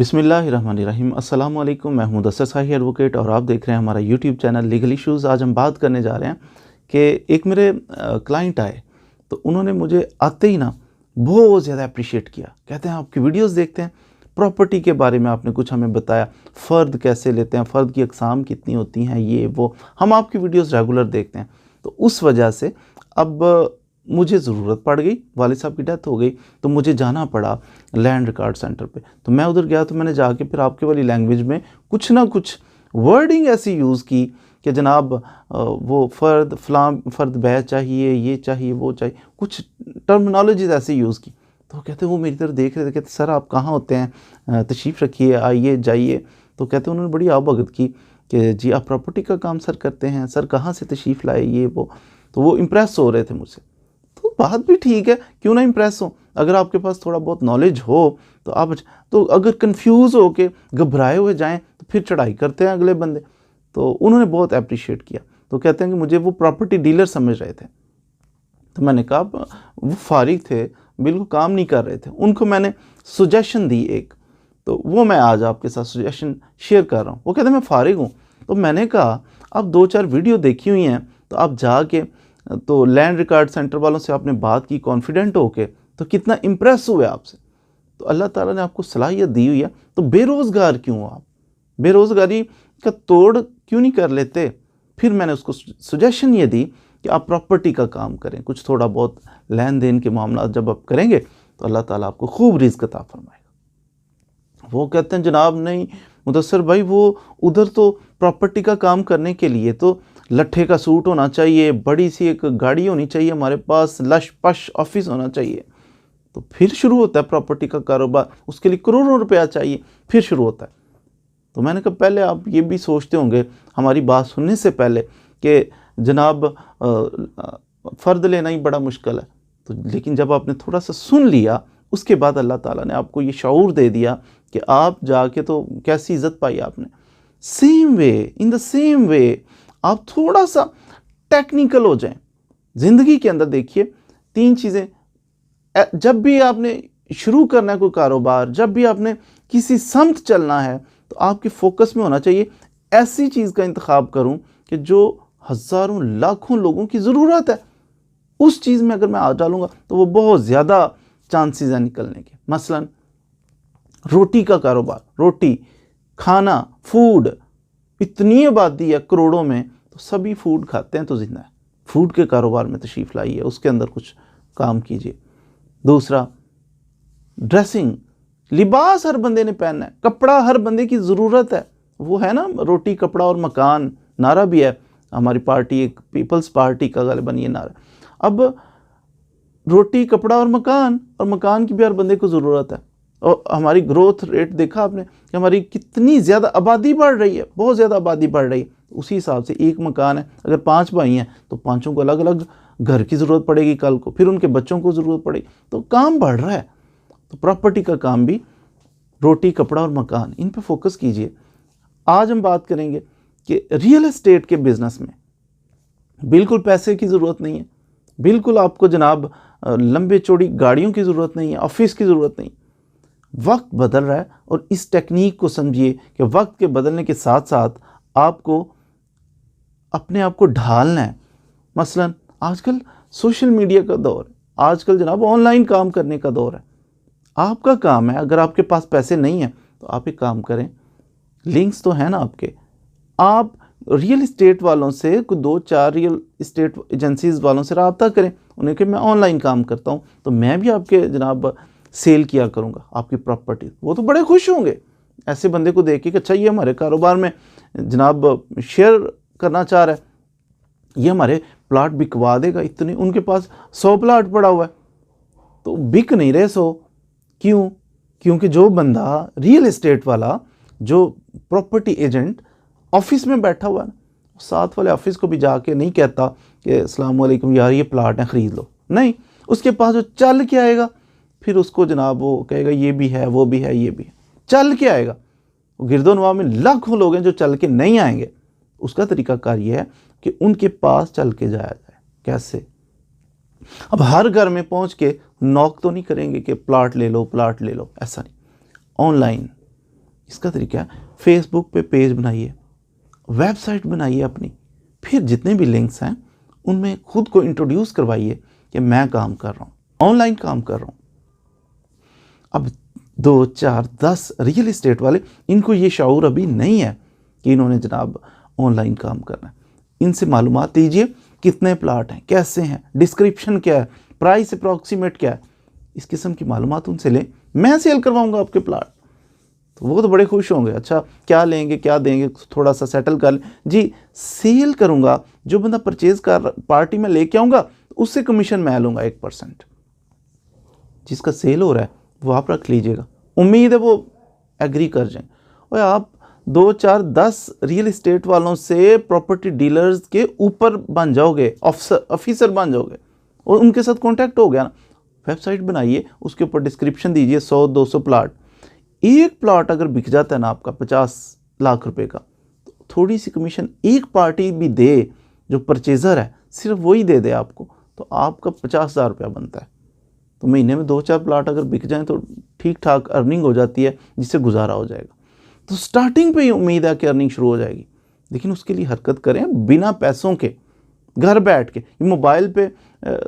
बिस्मिल्लाहिर्रहमानिर्रहीम। अस्सलाम वालेकुम। मैं हूं मुदस्सिर शाही एडवोकेट और आप देख रहे हैं हमारा यूट्यूब चैनल लीगल इश्यूज़। आज हम बात करने जा रहे हैं कि एक मेरे क्लाइंट आए तो उन्होंने मुझे आते ही ना बहुत ज़्यादा अप्रिशिएट किया। कहते हैं आपकी वीडियोस देखते हैं, प्रॉपर्टी के बारे में आपने कुछ हमें बताया, फ़र्द कैसे लेते हैं, फ़र्द की अक़साम कितनी होती हैं, ये वो हम आपकी वीडियोस रेगुलर देखते हैं। तो उस वजह से अब मुझे ज़रूरत पड़ गई, वालिद साहब की डेथ हो गई तो मुझे जाना पड़ा लैंड रिकॉर्ड सेंटर पे। तो मैं उधर गया तो मैंने जाके फिर आपके वाली लैंग्वेज में कुछ ना कुछ वर्डिंग ऐसी यूज़ की कि जनाब वो फ़र्द फ़लाँ फ़र्द बै चाहिए, ये चाहिए, वो चाहिए, कुछ टर्मिनोलॉजीज़ ऐसी यूज़ की। तो कहते वो मेरी तरफ देख रहे थे, कहते सर आप कहाँ होते हैं, तशरीफ़ रखिए, आइए जाइए। तो कहते उन्होंने बड़ी आवभगत की कि जी आप प्रॉपर्टी का काम सर करते हैं, सर कहाँ से तशरीफ़ लाए, ये वो। तो वो इम्प्रेस हो रहे थे मुझसे। तो बात भी ठीक है, क्यों ना इम्प्रेस हो। अगर आपके पास थोड़ा बहुत नॉलेज हो तो आप, तो अगर कंफ्यूज हो के घबराए हुए जाएं तो फिर चढ़ाई करते हैं अगले बंदे। तो उन्होंने बहुत अप्रिशिएट किया। तो कहते हैं कि मुझे वो प्रॉपर्टी डीलर समझ रहे थे। तो मैंने कहा वो फारिग थे, बिल्कुल काम नहीं कर रहे थे। उनको मैंने सुजेशन दी एक, तो वो मैं आज आपके साथ सुजेशन शेयर कर रहा हूँ। वो कहते मैं फारिग हूँ। तो मैंने कहा आप 2-4 वीडियो देखी हुई हैं तो आप जाके तो लैंड रिकॉर्ड सेंटर वालों से आपने बात की कॉन्फिडेंट होके, तो कितना इम्प्रेस हुए आपसे। तो अल्लाह ताला ने आपको सलाहियत दी हुई है, तो बेरोज़गार क्यों हो आप, बेरोज़गारी का तोड़ क्यों नहीं कर लेते। फिर मैंने उसको सुजेशन ये दी कि आप प्रॉपर्टी का काम करें, कुछ थोड़ा बहुत लेन देन के मामला जब आप करेंगे तो अल्लाह ताला आपको खूब रिज़्क़ अता फरमाएगा। वो कहते हैं जनाब नहीं मुदस्सिर भाई, वो उधर तो प्रॉपर्टी का काम करने के लिए तो लट्ठे का सूट होना चाहिए, बड़ी सी एक गाड़ी होनी चाहिए हमारे पास, लश पश ऑफिस होना चाहिए। तो फिर शुरू होता है प्रॉपर्टी का कारोबार, उसके लिए करोड़ों रुपया चाहिए, फिर शुरू होता है। तो मैंने कहा पहले आप ये भी सोचते होंगे हमारी बात सुनने से पहले कि जनाब फ़र्द लेना ही बड़ा मुश्किल है। तो लेकिन जब आपने थोड़ा सा सुन लिया उसके बाद अल्लाह ताला ने आपको ये शऊर दे दिया कि आप जाके तो कैसी इज़्ज़त पाई आपने। Same way, in the same way आप थोड़ा सा टेक्निकल हो जाएं। ज़िंदगी के अंदर देखिए 3 चीज़ें, जब भी आपने शुरू करना है कोई कारोबार, जब भी आपने किसी समत चलना है तो आपके फोकस में होना चाहिए ऐसी चीज़ का इंतखाब करूं कि जो हज़ारों लाखों लोगों की ज़रूरत है। उस चीज़ में अगर मैं आ डालूंगा तो वो बहुत ज़्यादा चांसेस हैं निकलने के। मसलन रोटी का कारोबार, रोटी, खाना, फूड, इतनी आबादी है करोड़ों में, तो सभी फूड खाते हैं तो जिंदा है। फूड के कारोबार में तशरीफ़ लाइए, उसके अंदर कुछ काम कीजिए। दूसरा ड्रेसिंग, लिबास हर बंदे ने पहनना है, कपड़ा हर बंदे की ज़रूरत है। वो है ना रोटी कपड़ा और मकान, नारा भी है हमारी पार्टी, एक पीपल्स पार्टी का गालिबन ये नारा। अब रोटी कपड़ा और मकान की भी हर बंदे को ज़रूरत है। और हमारी ग्रोथ रेट देखा आपने कि हमारी कितनी ज़्यादा आबादी बढ़ रही है, बहुत ज़्यादा आबादी बढ़ रही है। उसी हिसाब से एक मकान है, अगर 5 भाई हैं तो 5 को अलग अलग घर की ज़रूरत पड़ेगी कल को, फिर उनके बच्चों को ज़रूरत पड़ेगी, तो काम बढ़ रहा है। तो प्रॉपर्टी का काम भी रोटी कपड़ा और मकान, इन पे फोकस कीजिए। आज हम बात करेंगे कि रियल एस्टेट के बिज़नेस में बिल्कुल पैसे की ज़रूरत नहीं है, बिल्कुल आपको जनाब लंबे चौड़ी गाड़ियों की ज़रूरत नहीं है, ऑफिस की ज़रूरत नहीं। वक्त बदल रहा है और इस टेक्निक को समझिए कि वक्त के बदलने के साथ साथ आपको अपने आप को ढालना है। मसलन आजकल सोशल मीडिया का दौर है, आजकल जनाब ऑनलाइन काम करने का दौर है। आपका काम है, अगर आपके पास पैसे नहीं हैं तो आप एक काम करें, लिंक्स तो हैं ना आपके, आप रियल इस्टेट वालों से, कुछ 2-4 रियल इस्टेट एजेंसीज वालों से रब्ता करें, उन्हें कि मैं ऑनलाइन काम करता हूँ तो मैं भी आपके जनाब सेल किया करूँगा आपकी प्रॉपर्टी। वो तो बड़े खुश होंगे ऐसे बंदे को देख के कि अच्छा ये हमारे कारोबार में जनाब शेयर करना चाह रहा है, ये हमारे प्लाट बिकवा देगा इतने, उनके पास 100 प्लाट पड़ा हुआ है तो बिक नहीं रहे 100। क्यों? क्योंकि जो बंदा रियल एस्टेट वाला, जो प्रॉपर्टी एजेंट ऑफिस में बैठा हुआ है, साथ वाले ऑफिस को भी जाके नहीं कहता कि अस्सलाम वालेकुम यार ये प्लाट है ख़रीद लो, नहीं, उसके पास जो चल के आएगा फिर उसको जनाब वो कहेगा ये भी है, वो भी है, ये भी है, चल के आएगा। गिरदोनवा में लाखों लोग हैं जो चल के नहीं आएंगे। उसका तरीकाकार ये है कि उनके पास चल के जाया जाए। कैसे? अब हर घर में पहुंच के नॉक तो नहीं करेंगे कि प्लाट ले लो, प्लाट ले लो, ऐसा नहीं। ऑनलाइन इसका तरीका है, फेसबुक पे पेज बनाइए, वेबसाइट बनाइए अपनी, फिर जितने भी लिंक्स हैं उनमें खुद को इंट्रोड्यूस करवाइए कि मैं काम कर रहा हूँ, ऑनलाइन काम कर रहा हूँ। अब 2, 4, 10 रियल इस्टेट वाले, इनको ये शऊर अभी नहीं है कि इन्होंने जनाब ऑनलाइन काम करना है। इनसे मालूमात लीजिए कितने प्लाट हैं, कैसे हैं, डिस्क्रिप्शन क्या है, प्राइस अप्रॉक्सीमेट क्या है, इस किस्म की मालूमात उनसे लें। मैं सेल करवाऊंगा आपके प्लाट, तो वो तो बड़े खुश होंगे। अच्छा क्या लेंगे, क्या देंगे, थोड़ा सा सेटल कर लें जी, सेल करूंगा। जो बंदा परचेज कर पार्टी में लेके आऊँगा उससे कमीशन मैं लूँगा 1%। जिसका सेल हो रहा है वो आप रख लीजिएगा, उम्मीद है वो एग्री कर जाएं। और आप 2, 4, 10 रियल इस्टेट वालों से प्रॉपर्टी डीलर्स के ऊपर बन जाओगे, ऑफिसर बन जाओगे, और उनके साथ कांटेक्ट हो गया ना। वेबसाइट बनाइए, उसके ऊपर डिस्क्रिप्शन दीजिए, 100-200 प्लाट। एक प्लाट अगर बिक जाता है ना आपका 50 लाख रुपए का, तो थोड़ी सी कमीशन एक पार्टी भी दे, जो परचेज़र है सिर्फ वही दे दे आपको, तो आपका 50,000 रुपया बनता है। तो महीने में 2-4 प्लाट अगर बिक जाएं तो ठीक ठाक अर्निंग हो जाती है, जिससे गुजारा हो जाएगा। तो स्टार्टिंग पे ही उम्मीद है कि अर्निंग शुरू हो जाएगी, लेकिन उसके लिए हरकत करें बिना पैसों के, घर बैठ के। मोबाइल पे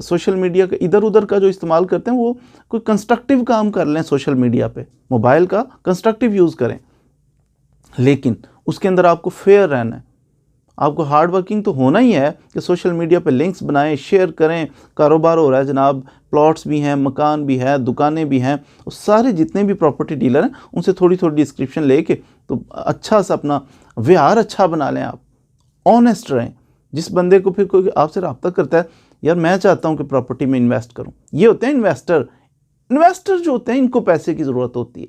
सोशल मीडिया का इधर उधर का जो इस्तेमाल करते हैं, वो कोई कंस्ट्रक्टिव काम कर लें सोशल मीडिया पे, मोबाइल का कंस्ट्रक्टिव यूज़ करें, लेकिन उसके अंदर आपको फेयर रहना है। आपको हार्ड वर्किंग तो होना ही है कि सोशल मीडिया पे लिंक्स बनाएं, शेयर करें, कारोबार हो रहा है जनाब, प्लॉट्स भी हैं, मकान भी है, दुकानें भी हैं, और सारे जितने भी प्रॉपर्टी डीलर हैं उनसे थोड़ी थोड़ी डिस्क्रिप्शन लेके तो अच्छा सा अपना व्यवहार अच्छा बना लें। आप ऑनेस्ट रहें। जिस बंदे को फिर कोई आपसे रब्ता करता है, यार मैं चाहता हूँ कि प्रॉपर्टी में इन्वेस्ट करूँ, ये होते हैं इन्वेस्टर। इन्वेस्टर जो होते हैं इनको पैसे की ज़रूरत होती है,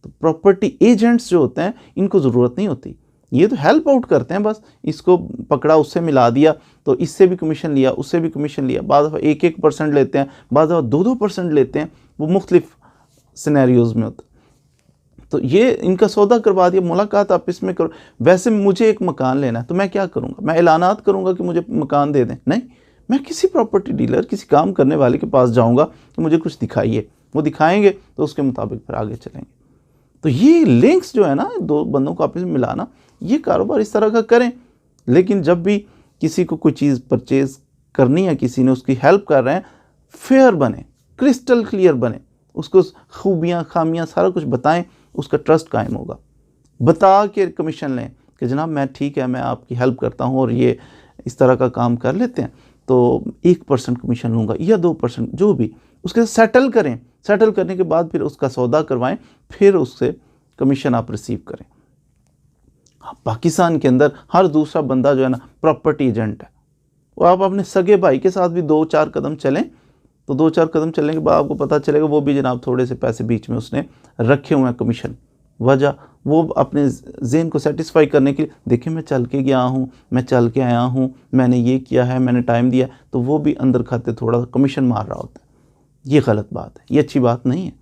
तो प्रॉपर्टी एजेंट्स जो होते हैं इनको ज़रूरत नहीं होती। ये तो हेल्प आउट करते हैं बस, इसको पकड़ा उससे मिला दिया, तो इससे भी कमीशन लिया, उससे भी कमीशन लिया। बाद दफ़ा 1-1% लेते हैं, बाद दफ़ा 2-2% लेते हैं, वो मुख्तलिफ सिनेरियोज़ में होता है। तो ये इनका सौदा करवा दिया, मुलाकात आप इसमें करो। वैसे मुझे एक मकान लेना है तो मैं क्या करूँगा, मैं ऐलानात करूँगा कि मुझे मकान दे दें? नहीं, मैं किसी प्रॉपर्टी डीलर, किसी काम करने वाले के पास जाऊँगा कि मुझे कुछ दिखाइए, वो दिखाएंगे तो उसके मुताबिक फिर आगे चलेंगे। तो ये लिंक्स जो है ना, दो बंदों को आपस में मिलाना, ये कारोबार इस तरह का करें। लेकिन जब भी किसी को कोई चीज़ परचेज़ करनी है, किसी ने उसकी हेल्प कर रहे हैं, फेयर बने, क्रिस्टल क्लियर बने, उसको खूबियाँ खामियाँ सारा कुछ बताएं, उसका ट्रस्ट कायम होगा। बता के कमीशन लें कि जनाब मैं ठीक है, मैं आपकी हेल्प करता हूँ और ये इस तरह का काम कर लेते हैं, तो 1% कमीशन लूँगा या 2%, जो भी, उसके साथ सेटल करें। सेटल करने के बाद फिर उसका सौदा करवाएं, फिर उससे कमीशन आप रिसीव करें। पाकिस्तान के अंदर हर दूसरा बंदा जो है ना प्रॉपर्टी एजेंट है। वो आप अपने सगे भाई के साथ भी 2-4 कदम चलें, तो 2-4 कदम चलने के बाद आपको पता चलेगा वो भी जनाब थोड़े से पैसे बीच में उसने रखे हुए हैं कमीशन। वजह वो अपने ज़हन को सेटिस्फाई करने के लिए, देखिए मैं चल के गया हूँ, मैं चल के आया हूँ, मैंने ये किया है, मैंने टाइम दिया, तो वो भी अंदर खाते थोड़ा कमीशन मार रहा होता है। ये गलत बात है, ये अच्छी बात नहीं है।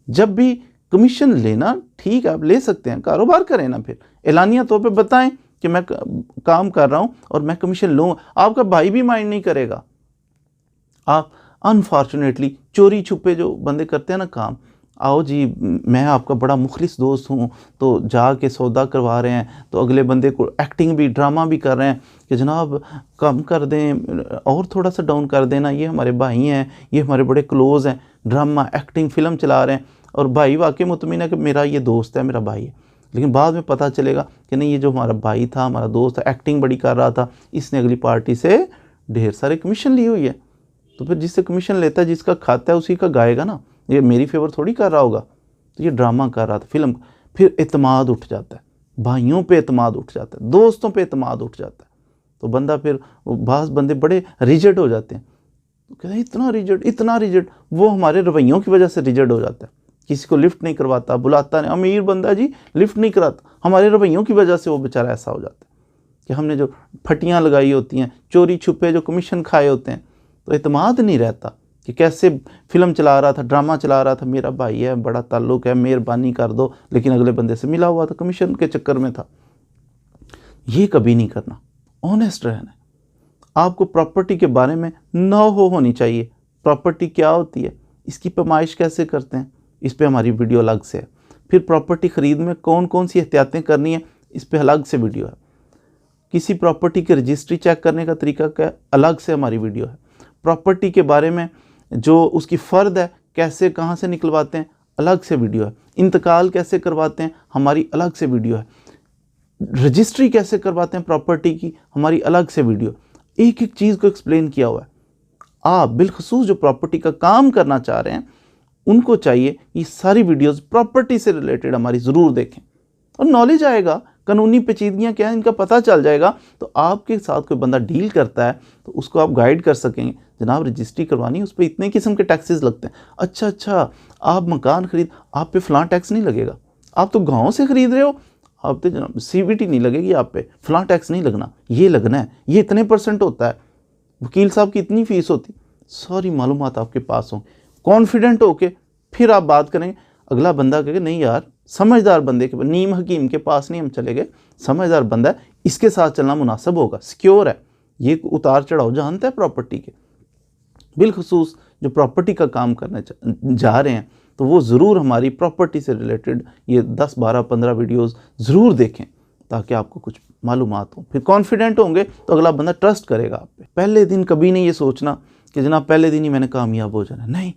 जब भी कमीशन लेना ठीक है, आप ले सकते हैं, कारोबार करें ना, फिर एलानिया तौर पे बताएं कि मैं काम कर रहा हूँ और मैं कमीशन लूँगा। आपका भाई भी माइंड नहीं करेगा। आप अनफॉर्चुनेटली चोरी छुपे जो बंदे करते हैं ना काम, आओ जी मैं आपका बड़ा मुखलिस दोस्त हूँ, तो जाके सौदा करवा रहे हैं, तो अगले बंदे को एक्टिंग भी, ड्रामा भी कर रहे हैं कि जनाब कम कर दें और थोड़ा सा डाउन कर देना, ये हमारे भाई हैं, ये हमारे बड़े क्लोज़ हैं, ड्रामा एक्टिंग फ़िल्म चला रहे हैं, और भाई वाकई मुतमिन है कि मेरा ये दोस्त है, मेरा भाई है। लेकिन बाद में पता चलेगा कि नहीं, ये जो हमारा भाई था, हमारा दोस्त था, एक्टिंग बड़ी कर रहा था, इसने अगली पार्टी से ढेर सारे कमीशन ली हुई है। तो फिर जिससे कमीशन लेता है, जिसका खाता है उसी का गाएगा ना, ये मेरी फेवर थोड़ी कर रहा होगा। तो ये ड्रामा कर रहा था, फिल्म। फिर एतमाद उठ जाता है, भाइयों पे एतमाद उठ जाता है, दोस्तों पे एतमाद उठ जाता है। तो बंदा फिर, बाज़ बंदे बड़े रिजिड हो जाते हैं, तो कहते हैं इतना रिजिड, वो हमारे रवैयों की वजह से रिजिड हो जाता है। किसी को लिफ्ट नहीं करवाता, बुलाता नहीं, अमीर बंदा जी लिफ्ट नहीं कराता, हमारे रवैयों की वजह से वो बेचारा ऐसा हो जाता है कि हमने जो फटियाँ लगाई होती हैं, चोरी छुपे जो कमीशन खाए होते हैं, तो एतमाद नहीं रहता कि कैसे फ़िल्म चला रहा था, ड्रामा चला रहा था, मेरा भाई है, बड़ा ताल्लुक़ है, मेहरबानी कर दो, लेकिन अगले बंदे से मिला हुआ था, कमीशन के चक्कर में था। ये कभी नहीं करना, ऑनेस्ट रहना है। आपको प्रॉपर्टी के बारे में होनी चाहिए। प्रॉपर्टी क्या होती है, इसकी पैमाइश कैसे करते हैं, इस पे हमारी वीडियो अलग से है। फिर प्रॉपर्टी ख़रीद में कौन कौन सी एहतियातें करनी है, इस पे अलग से वीडियो है। किसी प्रॉपर्टी की रजिस्ट्री चेक करने का तरीका क्या है, अलग से हमारी वीडियो है। प्रॉपर्टी के बारे में जो उसकी फ़र्द है कैसे कहाँ से निकलवाते हैं, अलग से वीडियो है। इंतकाल कैसे करवाते हैं, हमारी अलग से वीडियो है। रजिस्ट्री कैसे करवाते हैं प्रॉपर्टी की, हमारी अलग से वीडियो। एक एक चीज़ को एक्सप्लेन किया हुआ है। आप बिलखसूस जो प्रॉपर्टी का काम करना चाह रहे हैं उनको चाहिए ये सारी वीडियोस प्रॉपर्टी से रिलेटेड हमारी ज़रूर देखें, और नॉलेज आएगा, कानूनी पेचीदगियाँ क्या हैं इनका पता चल जाएगा। तो आपके साथ कोई बंदा डील करता है तो उसको आप गाइड कर सकेंगे, जनाब रजिस्ट्री करवानी है, उस पर इतने किस्म के टैक्सेस लगते हैं। अच्छा, आप मकान खरीद, आप पे फ़लाँ टैक्स नहीं लगेगा, आप तो गाँव से ख़रीद रहे हो, आप तो जनाब CBT नहीं लगेगी, आप पे फ़लाँ टैक्स नहीं लगना, ये लगना है, ये इतने % होता है, वकील साहब की इतनी फ़ीस होती। सारी मालूमात आपके पास हों, कॉन्फिडेंट होके फिर आप बात करेंगे। अगला बंदा कहेगा नहीं यार, समझदार बंदे के, नीम हकीम के पास नहीं हम चले गए, समझदार बंदा है, इसके साथ चलना मुनासिब होगा, सिक्योर है, ये उतार चढ़ाव जानता है प्रॉपर्टी के। बिलखसूस जो प्रॉपर्टी का काम करने जा रहे हैं तो वो ज़रूर हमारी प्रॉपर्टी से रिलेटेड ये 10, 12, 15 वीडियोज़ ज़रूर देखें ताकि आपको कुछ मालूमात हो। फिर कॉन्फिडेंट होंगे तो अगला बंदा ट्रस्ट करेगा आप पे। पहले दिन कभी नहीं ये सोचना कि जनाब पहले दिन ही मैंने कामयाब हो जाना, नहीं।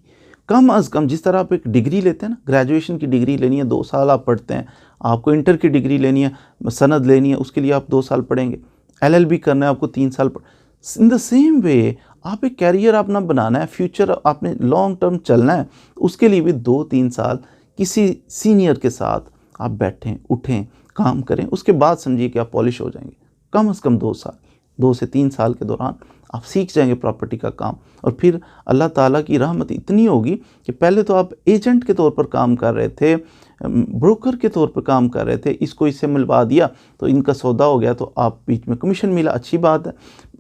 कम अज़ कम जिस तरह आप एक डिग्री लेते हैं ना, ग्रेजुएशन की डिग्री लेनी है 2 साल आप पढ़ते हैं, आपको इंटर की डिग्री लेनी है, सनद लेनी है, उसके लिए आप 2 साल पढ़ेंगे, LLB करना है आपको 3 साल इन द सेम वे आप एक कैरियर अपना बनाना है, फ्यूचर आपने लॉन्ग टर्म चलना है, उसके लिए भी 2-3 साल किसी सीनियर के साथ आप बैठें, उठें, काम करें, उसके बाद समझिए कि आप पॉलिश हो जाएंगे। कम से कम 2 साल, 2 से 3 साल के दौरान आप सीख जाएंगे प्रॉपर्टी का काम, और फिर अल्लाह ताला की रहमत इतनी होगी कि पहले तो आप एजेंट के तौर पर काम कर रहे थे, ब्रोकर के तौर पर काम कर रहे थे, इसको इससे मिलवा दिया तो इनका सौदा हो गया, तो आप बीच में कमीशन मिला, अच्छी बात है।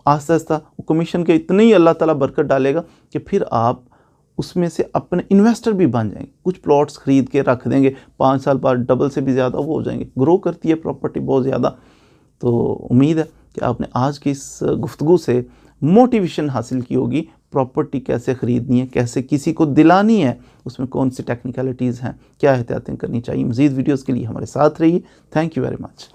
आस्ता आस्ता कमीशन के इतने ही अल्लाह ताला बरकत डालेगा कि फिर आप उसमें से अपने इन्वेस्टर भी बन जाएंगे, कुछ प्लॉट्स ख़रीद के रख देंगे, 5 साल बाद डबल से भी ज़्यादा वो हो जाएंगे। ग्रो करती है प्रॉपर्टी बहुत ज़्यादा। तो उम्मीद है कि आपने आज की इस गुफ्तगू से मोटिवेशन हासिल की होगी, प्रॉपर्टी कैसे ख़रीदनी है, कैसे किसी को दिलानी है, उसमें कौन सी टेक्निकलिटीज़ हैं, क्या एहतियातें करनी चाहिए। मज़ीद वीडियोज़ के लिए हमारे साथ रहिए। Thank you very much.